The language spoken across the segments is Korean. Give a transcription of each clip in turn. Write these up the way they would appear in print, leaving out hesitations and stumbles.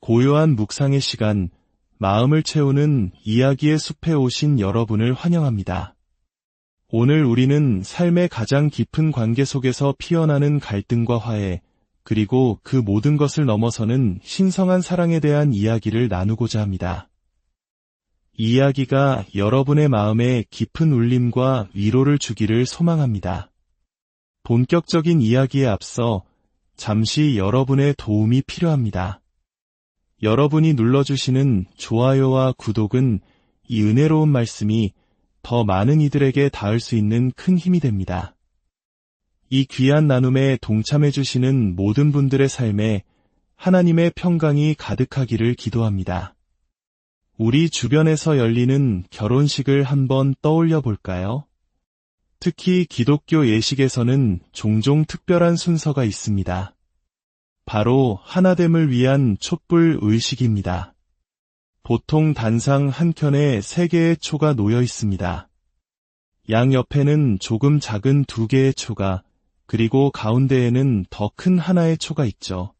고요한 묵상의 시간, 마음을 채우는 이야기의 숲에 오신 여러분을 환영합니다. 오늘 우리는 삶의 가장 깊은 관계 속에서 피어나는 갈등과 화해, 그리고 그 모든 것을 넘어서는 신성한 사랑에 대한 이야기를 나누고자 합니다. 이 이야기가 여러분의 마음에 깊은 울림과 위로를 주기를 소망합니다. 본격적인 이야기에 앞서 잠시 여러분의 도움이 필요합니다. 여러분이 눌러주시는 좋아요와 구독은 이 은혜로운 말씀이 더 많은 이들에게 닿을 수 있는 큰 힘이 됩니다. 이 귀한 나눔에 동참해주시는 모든 분들의 삶에 하나님의 평강이 가득하기를 기도합니다. 우리 주변에서 열리는 결혼식을 한번 떠올려 볼까요? 특히 기독교 예식에서는 종종 특별한 순서가 있습니다. 바로 하나됨을 위한 촛불 의식입니다. 보통 단상 한 켠에 3개의 초가 놓여 있습니다. 양 옆에는 조금 작은 2개의 초가, 그리고 가운데에는 더 큰 하나의 초가 있죠.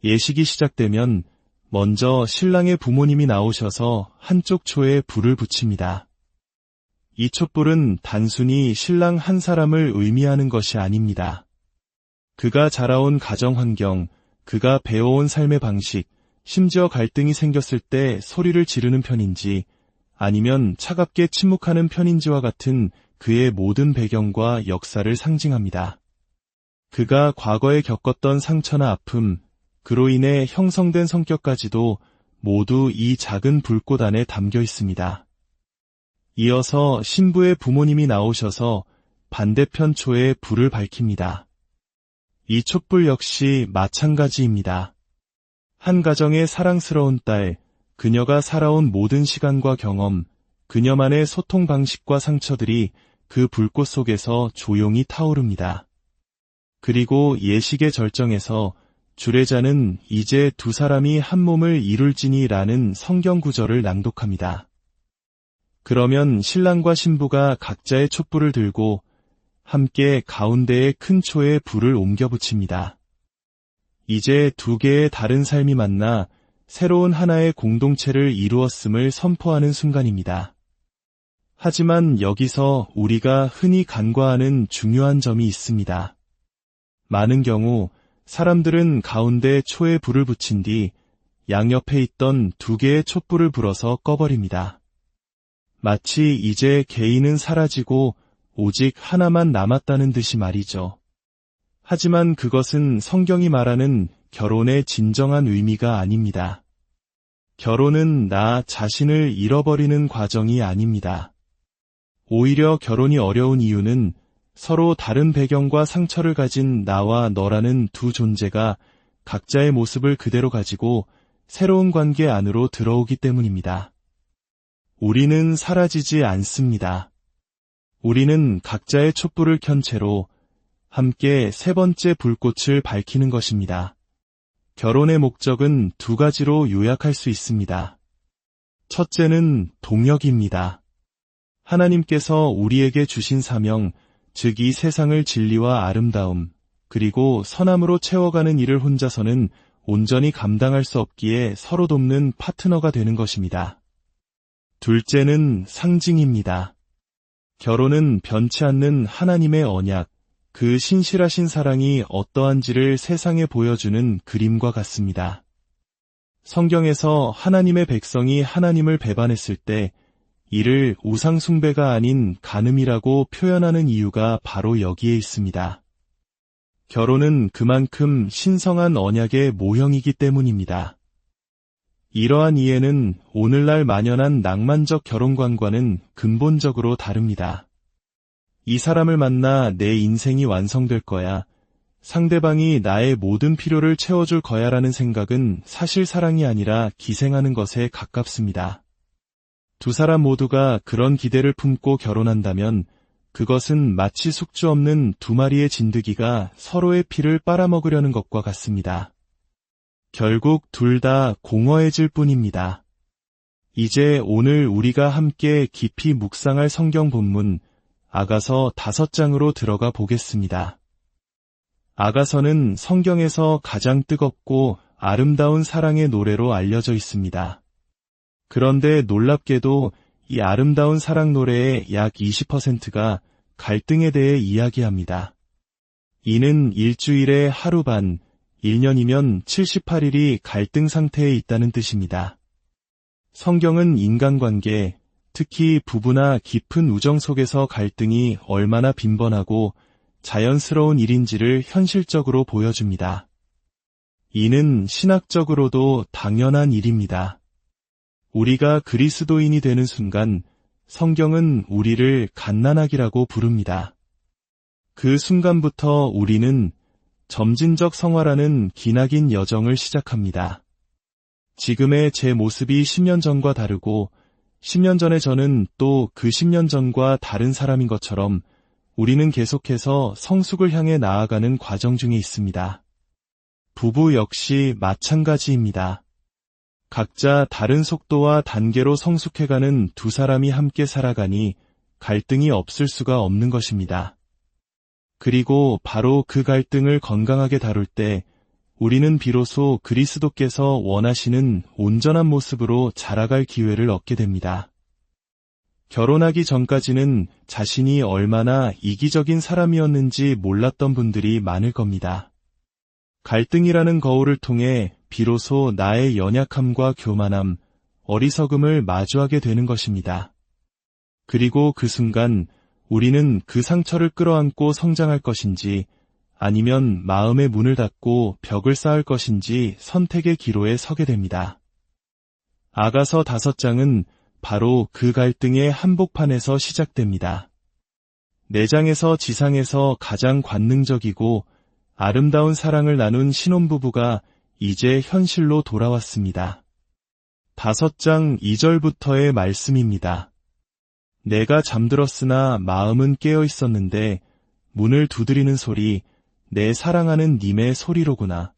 예식이 시작되면 먼저 신랑의 부모님이 나오셔서 한쪽 초에 불을 붙입니다. 이 촛불은 단순히 신랑 한 사람을 의미하는 것이 아닙니다. 그가 자라온 가정 환경, 그가 배워온 삶의 방식, 심지어 갈등이 생겼을 때 소리를 지르는 편인지 아니면 차갑게 침묵하는 편인지와 같은 그의 모든 배경과 역사를 상징합니다. 그가 과거에 겪었던 상처나 아픔, 그로 인해 형성된 성격까지도 모두 이 작은 불꽃 안에 담겨 있습니다. 이어서 신부의 부모님이 나오셔서 반대편 초에 불을 밝힙니다. 이 촛불 역시 마찬가지입니다. 한 가정의 사랑스러운 딸, 그녀가 살아온 모든 시간과 경험, 그녀만의 소통 방식과 상처들이 그 불꽃 속에서 조용히 타오릅니다. 그리고 예식의 절정에서 주례자는 이제 2 사람이 한 몸을 이룰지니 라는 성경 구절을 낭독합니다. 그러면 신랑과 신부가 각자의 촛불을 들고 함께 가운데의 큰 초에 불을 옮겨 붙입니다. 이제 2개의 다른 삶이 만나 새로운 하나의 공동체를 이루었음을 선포하는 순간입니다. 하지만 여기서 우리가 흔히 간과하는 중요한 점이 있습니다. 많은 경우 사람들은 가운데 초에 불을 붙인 뒤 양옆에 있던 2개의 촛불을 불어서 꺼버립니다. 마치 이제 개인은 사라지고 오직 하나만 남았다는 듯이 말이죠. 하지만 그것은 성경이 말하는 결혼의 진정한 의미가 아닙니다. 결혼은 나 자신을 잃어버리는 과정이 아닙니다. 오히려 결혼이 어려운 이유는 서로 다른 배경과 상처를 가진 나와 너라는 2 존재가 각자의 모습을 그대로 가지고 새로운 관계 안으로 들어오기 때문입니다. 우리는 사라지지 않습니다. 우리는 각자의 촛불을 켠 채로 함께 3번째 불꽃을 밝히는 것입니다. 결혼의 목적은 2 가지로 요약할 수 있습니다. 첫째는 동역입니다. 하나님께서 우리에게 주신 사명, 즉 이 세상을 진리와 아름다움, 그리고 선함으로 채워가는 일을 혼자서는 온전히 감당할 수 없기에 서로 돕는 파트너가 되는 것입니다. 둘째는 상징입니다. 결혼은 변치 않는 하나님의 언약, 그 신실하신 사랑이 어떠한지를 세상에 보여주는 그림과 같습니다. 성경에서 하나님의 백성이 하나님을 배반했을 때 이를 우상 숭배가 아닌 간음이라고 표현하는 이유가 바로 여기에 있습니다. 결혼은 그만큼 신성한 언약의 모형이기 때문입니다. 이러한 이해는 오늘날 만연한 낭만적 결혼관과는 근본적으로 다릅니다. 이 사람을 만나 내 인생이 완성될 거야, 상대방이 나의 모든 필요를 채워줄 거야라는 생각은 사실 사랑이 아니라 기생하는 것에 가깝습니다. 2 사람 모두가 그런 기대를 품고 결혼한다면 그것은 마치 숙주 없는 2 마리의 진드기가 서로의 피를 빨아먹으려는 것과 같습니다. 결국 둘 다 공허해질 뿐입니다. 이제 오늘 우리가 함께 깊이 묵상할 성경 본문 아가서 5장으로 들어가 보겠습니다. 아가서는 성경에서 가장 뜨겁고 아름다운 사랑의 노래로 알려져 있습니다. 그런데 놀랍게도 이 아름다운 사랑 노래의 약 20%가 갈등에 대해 이야기합니다. 이는 일주일에 하루 반, 1년이면 78일이 갈등 상태에 있다는 뜻입니다. 성경은 인간관계, 특히 부부나 깊은 우정 속에서 갈등이 얼마나 빈번하고 자연스러운 일인지를 현실적으로 보여줍니다. 이는 신학적으로도 당연한 일입니다. 우리가 그리스도인이 되는 순간 성경은 우리를 갓난아기라고 부릅니다. 그 순간부터 우리는 점진적 성화라는 기나긴 여정을 시작합니다. 지금의 제 모습이 10년 전과 다르고 10년 전의 저는 또 그 10년 전과 다른 사람인 것처럼 우리는 계속해서 성숙을 향해 나아가는 과정 중에 있습니다. 부부 역시 마찬가지입니다. 각자 다른 속도와 단계로 성숙해가는 두 사람이 함께 살아가니 갈등이 없을 수가 없는 것입니다. 그리고 바로 그 갈등을 건강하게 다룰 때 우리는 비로소 그리스도께서 원하시는 온전한 모습으로 자라갈 기회를 얻게 됩니다. 결혼하기 전까지는 자신이 얼마나 이기적인 사람이었는지 몰랐던 분들이 많을 겁니다. 갈등이라는 거울을 통해 비로소 나의 연약함과 교만함, 어리석음을 마주하게 되는 것입니다. 그리고 그 순간 우리는 그 상처를 끌어안고 성장할 것인지 아니면 마음의 문을 닫고 벽을 쌓을 것인지 선택의 기로에 서게 됩니다. 아가서 5장은 바로 그 갈등의 한복판에서 시작됩니다. 내장에서 지상에서 가장 관능적이고 아름다운 사랑을 나눈 신혼부부가 이제 현실로 돌아왔습니다. 5장 2절부터의 말씀입니다. 내가 잠들었으나 마음은 깨어 있었는데 문을 두드리는 소리, 내 사랑하는 님의 소리로구나.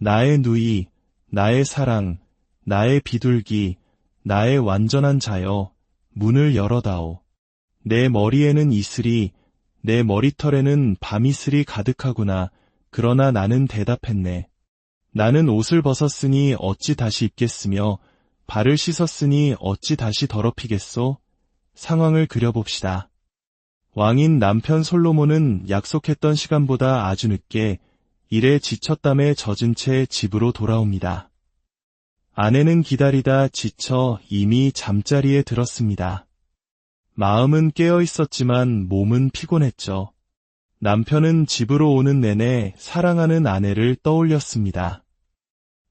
나의 누이, 나의 사랑, 나의 비둘기, 나의 완전한 자여, 문을 열어다오. 내 머리에는 이슬이, 내 머리털에는 밤이슬이 가득하구나. 그러나 나는 대답했네. 나는 옷을 벗었으니 어찌 다시 입겠으며 발을 씻었으니 어찌 다시 더럽히겠소? 상황을 그려봅시다. 왕인 남편 솔로몬은 약속했던 시간보다 아주 늦게 일에 지쳤담에 젖은 채 집으로 돌아옵니다. 아내는 기다리다 지쳐 이미 잠자리에 들었습니다. 마음은 깨어 있었지만 몸은 피곤했죠. 남편은 집으로 오는 내내 사랑하는 아내를 떠올렸습니다.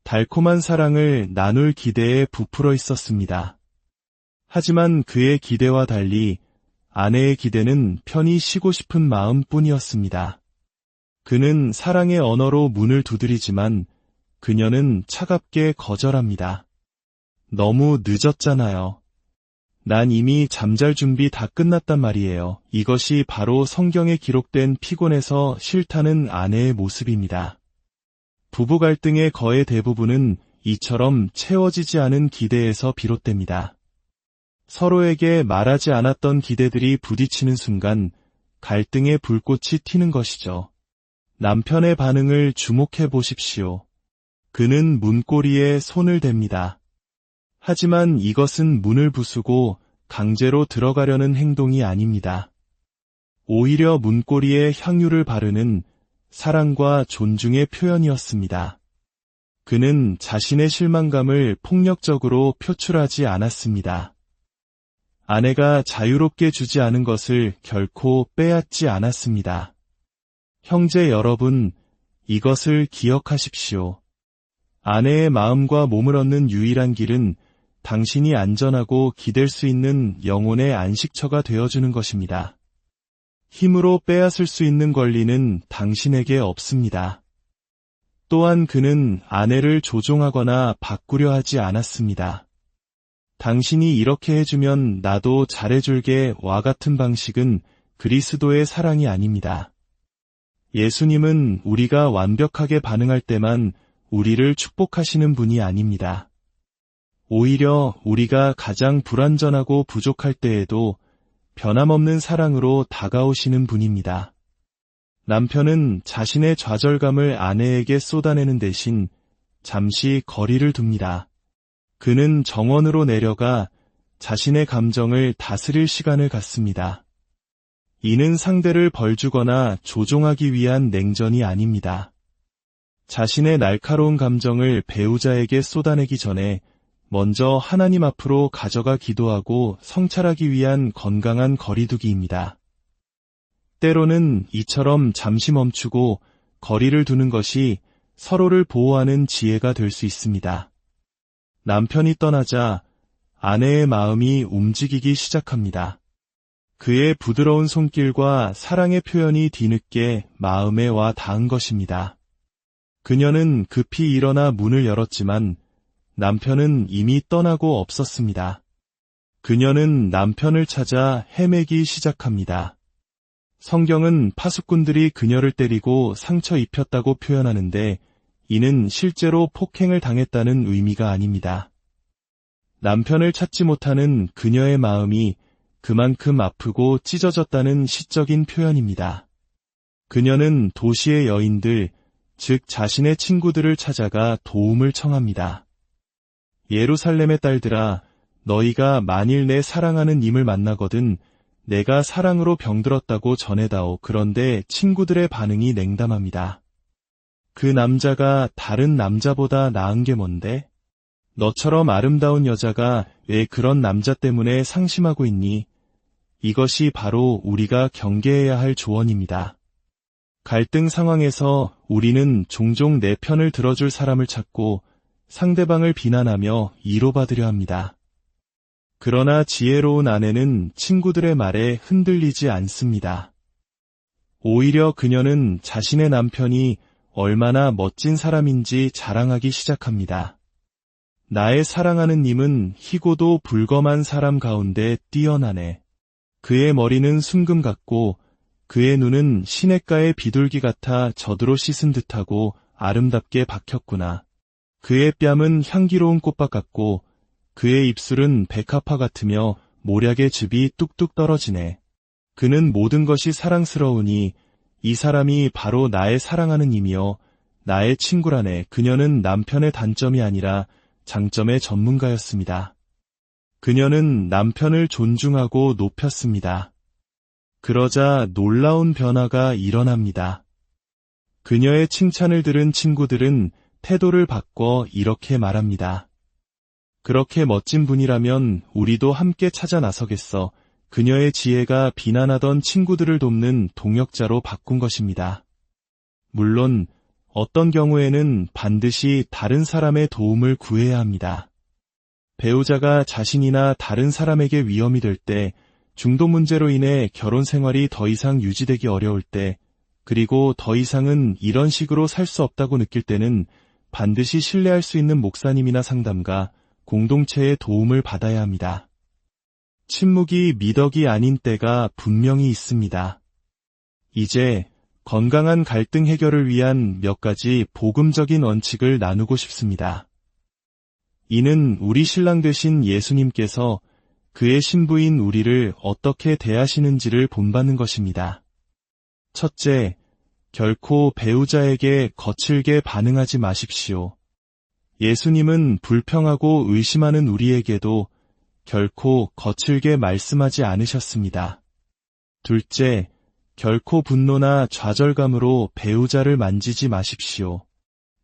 달콤한 사랑을 나눌 기대에 부풀어 있었습니다. 하지만 그의 기대와 달리 아내의 기대는 편히 쉬고 싶은 마음뿐이었습니다. 그는 사랑의 언어로 문을 두드리지만 그녀는 차갑게 거절합니다. 너무 늦었잖아요. 난 이미 잠잘 준비 다 끝났단 말이에요. 이것이 바로 성경에 기록된 피곤해서 싫다는 아내의 모습입니다. 부부 갈등의 거의 대부분은 이처럼 채워지지 않은 기대에서 비롯됩니다. 서로에게 말하지 않았던 기대들이 부딪히는 순간 갈등의 불꽃이 튀는 것이죠. 남편의 반응을 주목해 보십시오. 그는 문고리에 손을 댑니다. 하지만 이것은 문을 부수고 강제로 들어가려는 행동이 아닙니다. 오히려 문고리에 향유를 바르는 사랑과 존중의 표현이었습니다. 그는 자신의 실망감을 폭력적으로 표출하지 않았습니다. 아내가 자유롭게 주지 않은 것을 결코 빼앗지 않았습니다. 형제 여러분, 이것을 기억하십시오. 아내의 마음과 몸을 얻는 유일한 길은 당신이 안전하고 기댈 수 있는 영혼의 안식처가 되어주는 것입니다. 힘으로 빼앗을 수 있는 권리는 당신에게 없습니다. 또한 그는 아내를 조종하거나 바꾸려 하지 않았습니다. 당신이 이렇게 해주면 나도 잘해줄게와 같은 방식은 그리스도의 사랑이 아닙니다. 예수님은 우리가 완벽하게 반응할 때만 우리를 축복하시는 분이 아닙니다. 오히려 우리가 가장 불완전하고 부족할 때에도 변함없는 사랑으로 다가오시는 분입니다. 남편은 자신의 좌절감을 아내에게 쏟아내는 대신 잠시 거리를 둡니다. 그는 정원으로 내려가 자신의 감정을 다스릴 시간을 갖습니다. 이는 상대를 벌주거나 조종하기 위한 냉전이 아닙니다. 자신의 날카로운 감정을 배우자에게 쏟아내기 전에 먼저 하나님 앞으로 가져가 기도하고 성찰하기 위한 건강한 거리두기입니다. 때로는 이처럼 잠시 멈추고 거리를 두는 것이 서로를 보호하는 지혜가 될 수 있습니다. 남편이 떠나자 아내의 마음이 움직이기 시작합니다. 그의 부드러운 손길과 사랑의 표현이 뒤늦게 마음에 와 닿은 것입니다. 그녀는 급히 일어나 문을 열었지만 남편은 이미 떠나고 없었습니다. 그녀는 남편을 찾아 헤매기 시작합니다. 성경은 파수꾼들이 그녀를 때리고 상처 입혔다고 표현하는데 이는 실제로 폭행을 당했다는 의미가 아닙니다. 남편을 찾지 못하는 그녀의 마음이 그만큼 아프고 찢어졌다는 시적인 표현입니다. 그녀는 도시의 여인들, 즉 자신의 친구들을 찾아가 도움을 청합니다. 예루살렘의 딸들아, 너희가 만일 내 사랑하는 님을 만나거든 내가 사랑으로 병들었다고 전해다오. 그런데 친구들의 반응이 냉담합니다. 그 남자가 다른 남자보다 나은 게 뭔데? 너처럼 아름다운 여자가 왜 그런 남자 때문에 상심하고 있니? 이것이 바로 우리가 경계해야 할 조언입니다. 갈등 상황에서 우리는 종종 내 편을 들어줄 사람을 찾고 상대방을 비난하며 위로받으려 합니다. 그러나 지혜로운 아내는 친구들의 말에 흔들리지 않습니다. 오히려 그녀는 자신의 남편이 얼마나 멋진 사람인지 자랑하기 시작합니다. 나의 사랑하는 님은 희고도 불검한 사람 가운데 뛰어나네. 그의 머리는 순금 같고 그의 눈은 시냇가의 비둘기 같아 젖으로 씻은 듯하고 아름답게 박혔구나. 그의 뺨은 향기로운 꽃밭 같고 그의 입술은 백합화 같으며 모략의 즙이 뚝뚝 떨어지네. 그는 모든 것이 사랑스러우니 이 사람이 바로 나의 사랑하는 님이여 나의 친구라네. 그녀는 남편의 단점이 아니라 장점의 전문가였습니다. 그녀는 남편을 존중하고 높였습니다. 그러자 놀라운 변화가 일어납니다. 그녀의 칭찬을 들은 친구들은 태도를 바꿔 이렇게 말합니다. 그렇게 멋진 분이라면 우리도 함께 찾아 나서겠어. 그녀의 지혜가 비난하던 친구들을 돕는 동역자로 바꾼 것입니다. 물론 어떤 경우에는 반드시 다른 사람의 도움을 구해야 합니다. 배우자가 자신이나 다른 사람에게 위험이 될 때, 중독 문제로 인해 결혼 생활이 더 이상 유지되기 어려울 때, 그리고 더 이상은 이런 식으로 살 수 없다고 느낄 때는 반드시 신뢰할 수 있는 목사님이나 상담가, 공동체의 도움을 받아야 합니다. 침묵이 미덕이 아닌 때가 분명히 있습니다. 이제 건강한 갈등 해결을 위한 몇 가지 복음적인 원칙을 나누고 싶습니다. 이는 우리 신랑 되신 예수님께서 그의 신부인 우리를 어떻게 대하시는지를 본받는 것입니다. 첫째, 결코 배우자에게 거칠게 반응하지 마십시오. 예수님은 불평하고 의심하는 우리에게도 결코 거칠게 말씀하지 않으셨습니다. 둘째, 결코 분노나 좌절감으로 배우자를 만지지 마십시오.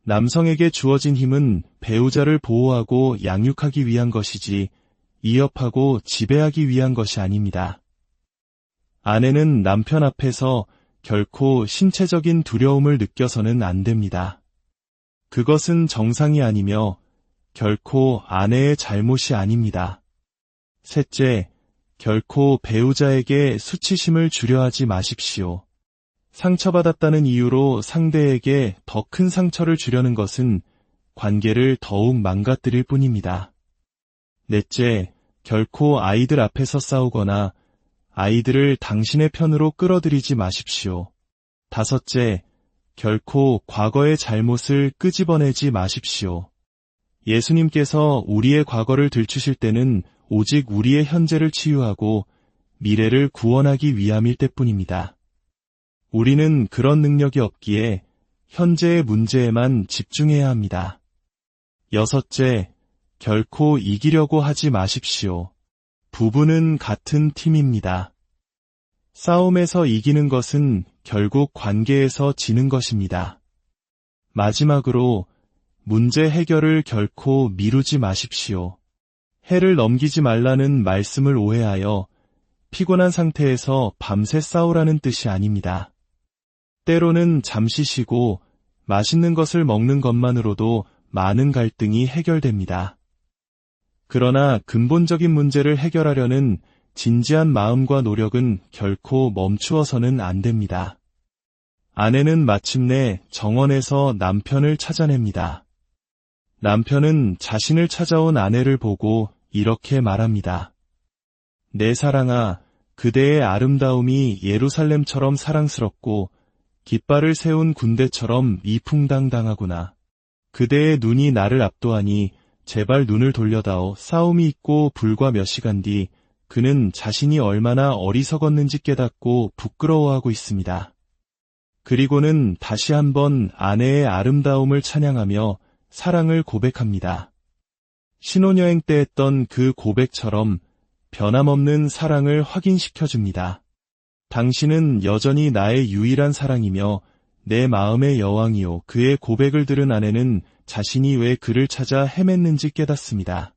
남성에게 주어진 힘은 배우자를 보호하고 양육하기 위한 것이지 위협하고 지배하기 위한 것이 아닙니다. 아내는 남편 앞에서 결코 신체적인 두려움을 느껴서는 안 됩니다. 그것은 정상이 아니며 결코 아내의 잘못이 아닙니다. 셋째, 결코 배우자에게 수치심을 주려 하지 마십시오. 상처받았다는 이유로 상대에게 더 큰 상처를 주려는 것은 관계를 더욱 망가뜨릴 뿐입니다. 넷째, 결코 아이들 앞에서 싸우거나 아이들을 당신의 편으로 끌어들이지 마십시오. 다섯째, 결코 과거의 잘못을 끄집어내지 마십시오. 예수님께서 우리의 과거를 들추실 때는 오직 우리의 현재를 치유하고 미래를 구원하기 위함일 때뿐입니다. 우리는 그런 능력이 없기에 현재의 문제에만 집중해야 합니다. 6째, 결코 이기려고 하지 마십시오. 부부는 같은 팀입니다. 싸움에서 이기는 것은 결국 관계에서 지는 것입니다. 마지막으로, 문제 해결을 결코 미루지 마십시오. 해를 넘기지 말라는 말씀을 오해하여 피곤한 상태에서 밤새 싸우라는 뜻이 아닙니다. 때로는 잠시 쉬고 맛있는 것을 먹는 것만으로도 많은 갈등이 해결됩니다. 그러나 근본적인 문제를 해결하려는 진지한 마음과 노력은 결코 멈추어서는 안 됩니다. 아내는 마침내 정원에서 남편을 찾아냅니다. 남편은 자신을 찾아온 아내를 보고 이렇게 말합니다. 내 사랑아, 그대의 아름다움이 예루살렘처럼 사랑스럽고 깃발을 세운 군대처럼 이풍당당하구나. 그대의 눈이 나를 압도하니 제발 눈을 돌려다오. 싸움이 있고 불과 몇 시간 뒤 그는 자신이 얼마나 어리석었는지 깨닫고 부끄러워하고 있습니다. 그리고는 다시 한번 아내의 아름다움을 찬양하며 사랑을 고백합니다. 신혼여행 때 했던 그 고백처럼 변함없는 사랑을 확인시켜줍니다. 당신은 여전히 나의 유일한 사랑이며 내 마음의 여왕이요. 그의 고백을 들은 아내는 자신이 왜 그를 찾아 헤맸는지 깨닫습니다.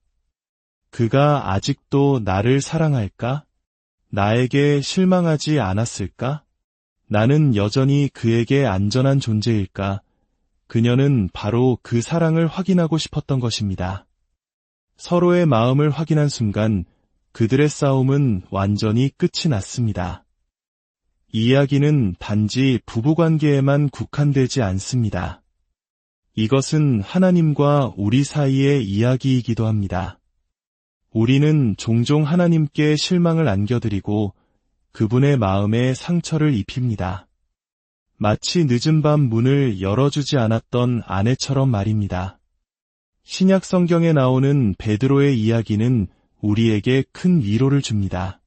그가 아직도 나를 사랑할까? 나에게 실망하지 않았을까? 나는 여전히 그에게 안전한 존재일까? 그녀는 바로 그 사랑을 확인하고 싶었던 것입니다. 서로의 마음을 확인한 순간 그들의 싸움은 완전히 끝이 났습니다. 이야기는 단지 부부관계에만 국한되지 않습니다. 이것은 하나님과 우리 사이의 이야기이기도 합니다. 우리는 종종 하나님께 실망을 안겨드리고 그분의 마음에 상처를 입힙니다. 마치 늦은 밤 문을 열어주지 않았던 아내처럼 말입니다. 신약 성경에 나오는 베드로의 이야기는 우리에게 큰 위로를 줍니다.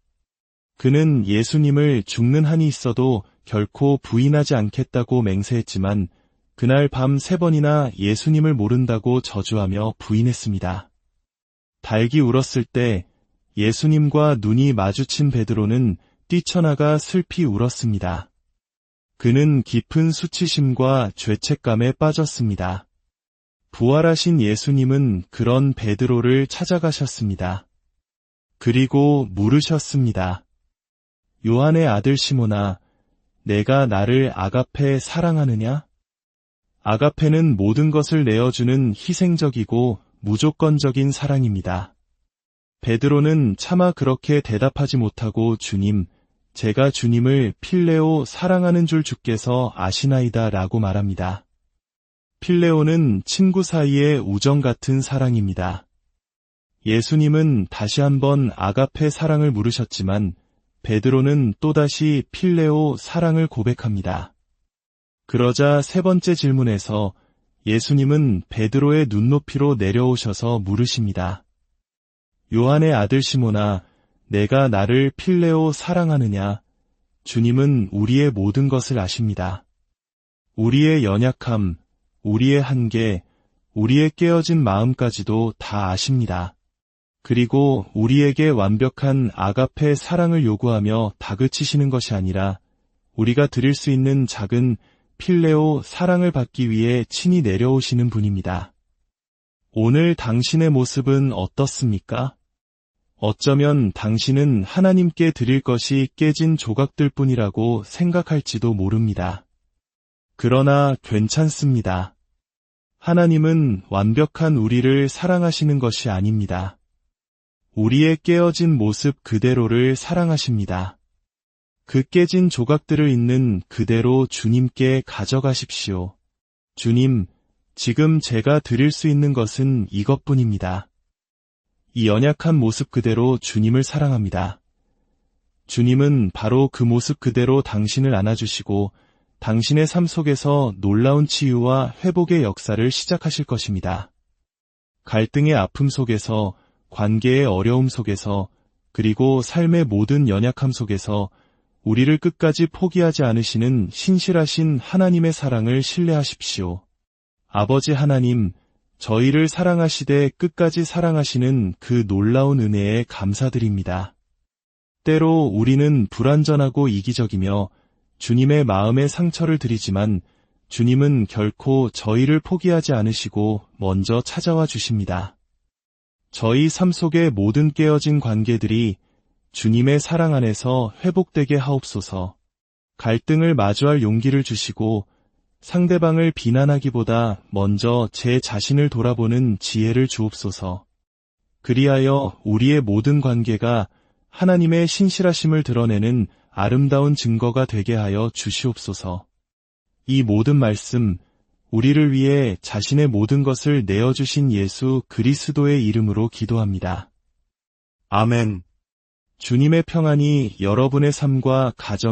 그는 예수님을 죽는 한이 있어도 결코 부인하지 않겠다고 맹세했지만 그날 밤 3번이나 예수님을 모른다고 저주하며 부인했습니다. 닭이 울었을 때 예수님과 눈이 마주친 베드로는 뛰쳐나가 슬피 울었습니다. 그는 깊은 수치심과 죄책감에 빠졌습니다. 부활하신 예수님은 그런 베드로를 찾아가셨습니다. 그리고 물으셨습니다. 요한의 아들 시몬아, 내가 나를 아가페 사랑하느냐? 아가페는 모든 것을 내어주는 희생적이고 무조건적인 사랑입니다. 베드로는 차마 그렇게 대답하지 못하고 주님, 제가 주님을 필레오 사랑하는 줄 주께서 아시나이다 라고 말합니다. 필레오는 친구 사이의 우정 같은 사랑입니다. 예수님은 다시 한번 아가페 사랑을 물으셨지만 베드로는 또다시 필레오 사랑을 고백합니다. 그러자 3번째 질문에서 예수님은 베드로의 눈높이로 내려오셔서 물으십니다. 요한의 아들 시몬아, 내가 나를 필레오 사랑하느냐? 주님은 우리의 모든 것을 아십니다. 우리의 연약함, 우리의 한계, 우리의 깨어진 마음까지도 다 아십니다. 그리고 우리에게 완벽한 아가페 사랑을 요구하며 다그치시는 것이 아니라 우리가 드릴 수 있는 작은 필레오 사랑을 받기 위해 친히 내려오시는 분입니다. 오늘 당신의 모습은 어떻습니까? 어쩌면 당신은 하나님께 드릴 것이 깨진 조각들 뿐이라고 생각할지도 모릅니다. 그러나 괜찮습니다. 하나님은 완벽한 우리를 사랑하시는 것이 아닙니다. 우리의 깨어진 모습 그대로를 사랑하십니다. 그 깨진 조각들을 있는 그대로 주님께 가져가십시오. 주님, 지금 제가 드릴 수 있는 것은 이것뿐입니다. 이 연약한 모습 그대로 주님을 사랑합니다. 주님은 바로 그 모습 그대로 당신을 안아주시고 당신의 삶 속에서 놀라운 치유와 회복의 역사를 시작하실 것입니다. 갈등의 아픔 속에서, 관계의 어려움 속에서, 그리고 삶의 모든 연약함 속에서 우리를 끝까지 포기하지 않으시는 신실하신 하나님의 사랑을 신뢰하십시오. 아버지 하나님, 저희를 사랑하시되 끝까지 사랑하시는 그 놀라운 은혜에 감사드립니다. 때로 우리는 불완전하고 이기적이며 주님의 마음에 상처를 드리지만 주님은 결코 저희를 포기하지 않으시고 먼저 찾아와 주십니다. 저희 삶 속의 모든 깨어진 관계들이 주님의 사랑 안에서 회복되게 하옵소서. 갈등을 마주할 용기를 주시고 상대방을 비난하기보다 먼저 제 자신을 돌아보는 지혜를 주옵소서. 그리하여 우리의 모든 관계가 하나님의 신실하심을 드러내는 아름다운 증거가 되게 하여 주시옵소서. 이 모든 말씀, 우리를 위해 자신의 모든 것을 내어주신 예수 그리스도의 이름으로 기도합니다. 아멘. 주님의 평안이 여러분의 삶과 가정